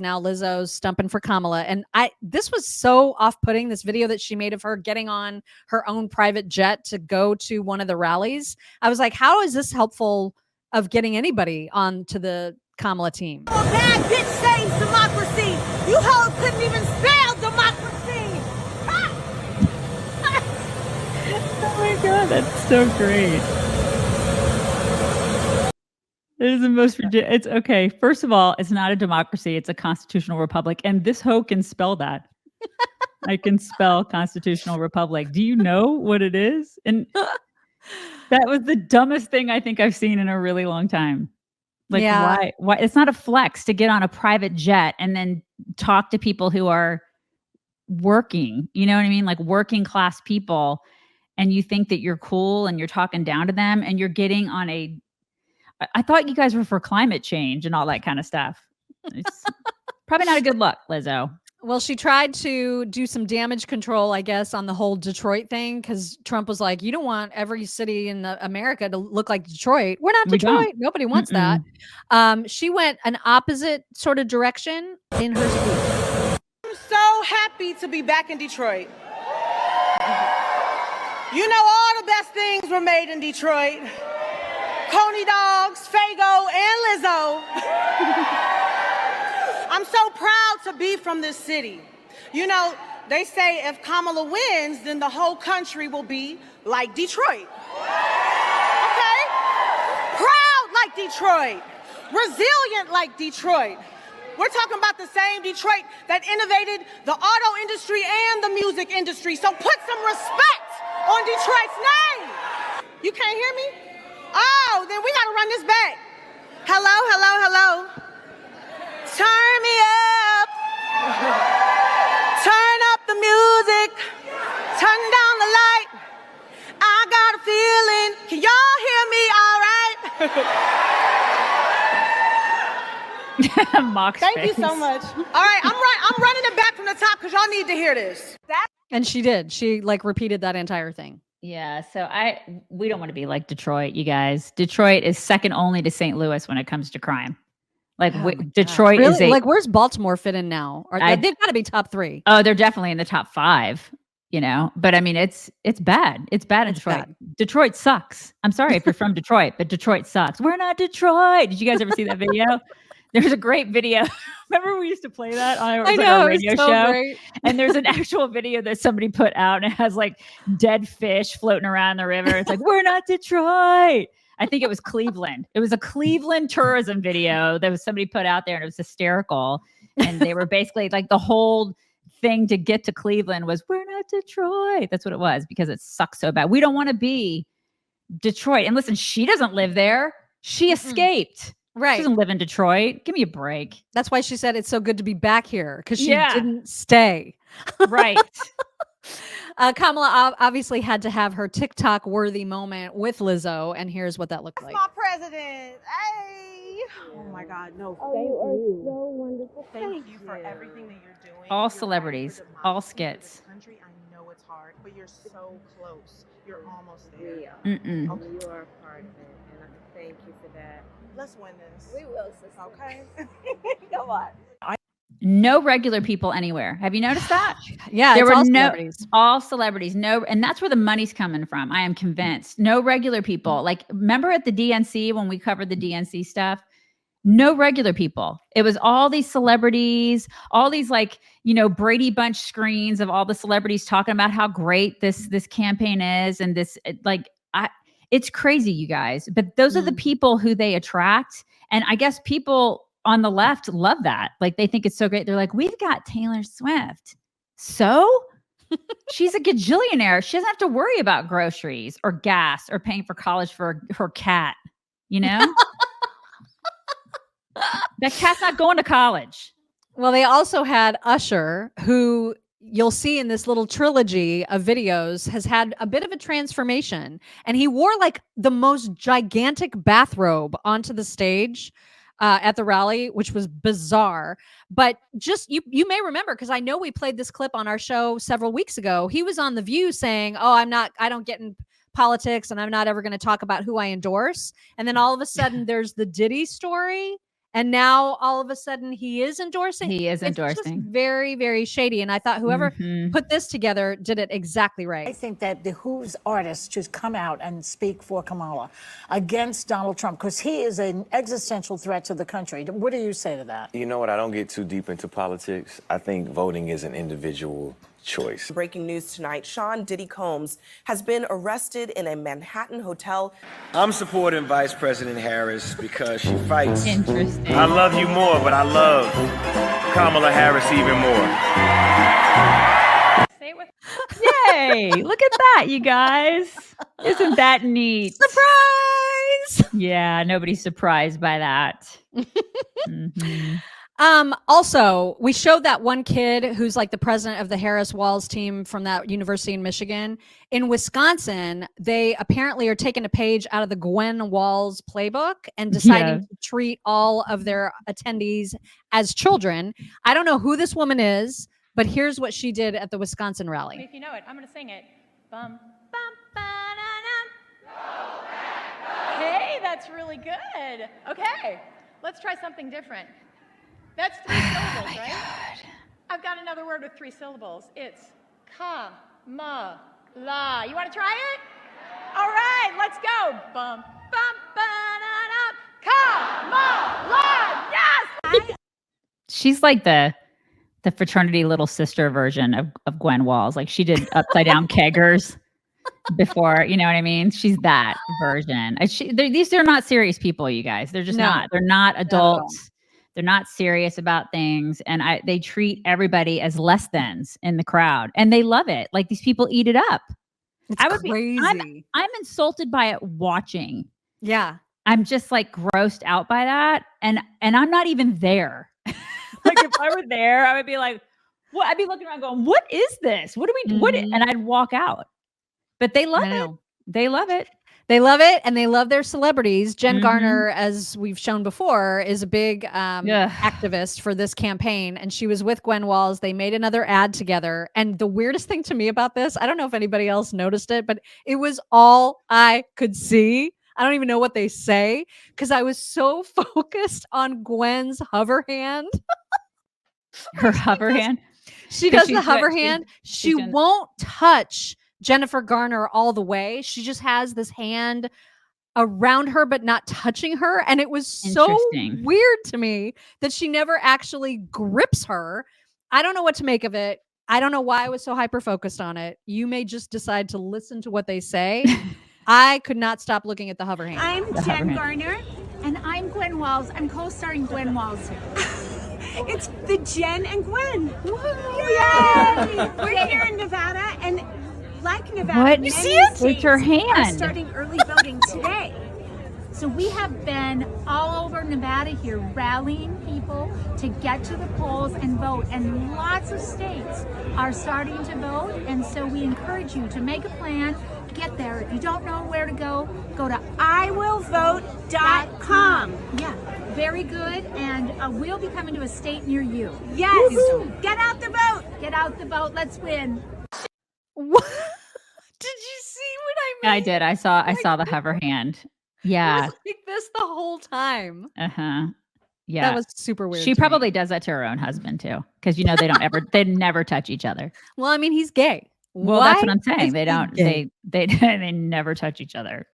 Now Lizzo's stumping for Kamala. And this was so off-putting, this video that she made of her getting on her own private jet to go to one of the rallies. I was like, how is this helpful of getting anybody onto the Kamala team? A bad bitch saves democracy. You hoes couldn't even spell democracy. Oh my God, that's so great. It is the most ridiculous. It's okay. First of all, it's not a democracy. It's a constitutional republic. And this hoe can spell that. I can spell constitutional republic. Do you know what it is? And that was the dumbest thing I think I've seen in a really long time. Like, Yeah. why? It's not a flex to get on a private jet and then talk to people who are working. You know what I mean? Like working class people. And you think that you're cool and you're talking down to them and you're getting on a I thought you guys were for climate change and all that kind of stuff. It's probably not a good look, Lizzo. Well, she tried to do some damage control, I guess, on the whole Detroit thing, because Trump was like, you don't want every city in America to look like Detroit. We're not Detroit. Nobody wants that. She went an opposite sort of direction in her speech. I'm so happy to be back in Detroit. You know, all the best things were made in Detroit. Coney dogs, Fago, and Lizzo. I'm so proud to be from this city. You know, they say if Kamala wins, then the whole country will be like Detroit. Okay? Proud like Detroit. Resilient like Detroit. We're talking about the same Detroit that innovated the auto industry and the music industry. So put some respect on Detroit's name. You can't hear me? Oh, then we gotta run this back. Hello, hello, hello. Turn me up. Turn up the music. Turn down the light. I got a feeling. Can y'all hear me all right? Mock's Thank you face. so much. All right, I'm running it back from the top because y'all need to hear this. And she did. She like repeated that entire thing. Yeah, so we don't want to be like Detroit, you guys. Detroit is second only to St. Louis when it comes to crime. Like Detroit really? is a like, where's Baltimore fit in now? They've got to be top 3. Oh, they're definitely in the top 5. You know, but I mean, it's bad. It's bad in Detroit. Bad. Detroit sucks. I'm sorry if you're from Detroit, but Detroit sucks. We're not Detroit. Did you guys ever see that video? There's a great video. Remember we used to play that on our radio show? Great. And there's an actual video that somebody put out and it has like dead fish floating around the river. It's like, we're not Detroit. I think it was Cleveland. It was a Cleveland tourism video that was somebody put out there and it was hysterical. And they were basically like the whole thing to get to Cleveland was, we're not Detroit. That's what it was because it sucks so bad. We don't want to be Detroit. And listen, she doesn't live there. She escaped. Right. She doesn't live in Detroit. Give me a break. That's why she said it's so good to be back here because she didn't stay. Right. Kamala obviously had to have her TikTok worthy moment with Lizzo. And here's what that looked like. My president. Hey. Oh my God. No. Oh, you are so wonderful. Thank you for everything that you're doing. All celebrities, all skits. Country, I know it's hard, but you're so close. You're almost there. We are. Mm-mm. Okay. You are a part of it, and I thank you for that. Let's win this. We will, sister. Okay. Come on. No regular people anywhere. Have you noticed that? Yeah, there it's were all celebrities. All celebrities. No, and that's where the money's coming from. I am convinced. No regular people. Like, remember at the DNC when we covered the DNC stuff? No regular people. It was all these celebrities, all these like, you know, Brady Bunch screens of all the celebrities talking about how great this campaign is, and this it's crazy, you guys. But those are the people who they attract, and I guess people on the left love that. Like they think it's so great. They're like, we've got Taylor Swift. So she's a gajillionaire. She doesn't have to worry about groceries or gas or paying for college for her cat, you know? That cat's not going to college. Well, they also had Usher, who you'll see in this little trilogy of videos has had a bit of a transformation. And he wore like the most gigantic bathrobe onto the stage at the rally, which was bizarre. But just you may remember, because I know we played this clip on our show several weeks ago. He was on The View saying, oh, I don't get in politics and I'm not ever going to talk about who I endorse. And then all of a sudden there's the Diddy story. And now all of a sudden he is endorsing. He is It's just endorsing. very, very shady. And I thought whoever put this together did it exactly I right. think that the Who's artists should come out and speak for Kamala against Donald Trump because he is an existential threat to the country. What do you say to that? You know what? I don't get too deep into politics. I think voting is an individual choice. Breaking news tonight, Sean Diddy Combs has been arrested in a Manhattan hotel. I'm supporting Vice President Harris because she fights. Interesting. I love you more, but I love Kamala Harris even more. Yay! Look at that, you guys. Isn't that neat? Surprise! Yeah, nobody's surprised by that. Also, we showed that one kid who's like the president of the Harris Walls team from that university in Michigan. In Wisconsin, they apparently are taking a page out of the Gwen Walls playbook and deciding to treat all of their attendees as children. I don't know who this woman is, but here's what she did at the Wisconsin rally. If you know it, I'm going to sing it. Bum, bum, ba-da-dum. Hey, that's really good. Okay, let's try something different. That's 3 syllables, right? God. I've got another word with 3 syllables. It's Kamala. You want to try it? All right, let's go. Bum, bum, ba-da-dum. Kamala. Yes! She's like the fraternity little sister version of Gwen Walls. Like she did upside down keggers before, you know what I mean? She's that version. These are not serious people, you guys. They're just not. They're not adults. They're not serious about things, and they treat everybody as less thans in the crowd, and they love it. Like these people eat it up. It's crazy. I'm insulted by it watching. Yeah, I'm just like grossed out by that, and I'm not even there. Like if I were there, I would be like, "What?" I'd be looking around, going, "What is this? What do we? What?" And I'd walk out. But they love it. They love it. They love it, and they love their celebrities. Jen Garner, as we've shown before, is a big activist for this campaign, and she was with Gwen Walls. They made another ad together, and the weirdest thing to me about this, I don't know if anybody else noticed it, but it was all I could see. I don't even know what they say because I was so focused on Gwen's hover hand. Her hover hand? She does the hover hand. She won't touch Jennifer Garner all the way. She just has this hand around her, but not touching her. And it was so weird to me that she never actually grips her. I don't know what to make of it. I don't know why I was so hyper focused on it. You may just decide to listen to what they say. I could not stop looking at the hover hand. I'm Jen Garner. And I'm Gwen Walls. I'm co-starring Gwen Walls. It's the Jen and Gwen. Yay! We're here in Nevada, and like Nevada, what? You see it? It's her hand. Are starting early voting today. So we have been all over Nevada here rallying people to get to the polls and vote. And lots of states are starting to vote. And so we encourage you to make a plan, get there. If you don't know where to go to iwillvote.com. Yeah, very good. And we'll be coming to a state near you. Yes. Woo-hoo. Get out the vote. Get out the vote. Let's win. What? Did you see what I mean? I did. I saw the hover hand. Yeah. It was like this the whole time. Yeah. That was super weird. She probably does that to her own husband too. Because they never touch each other. Well, I mean, he's gay. Well, that's what I'm saying. They don't they never touch each other.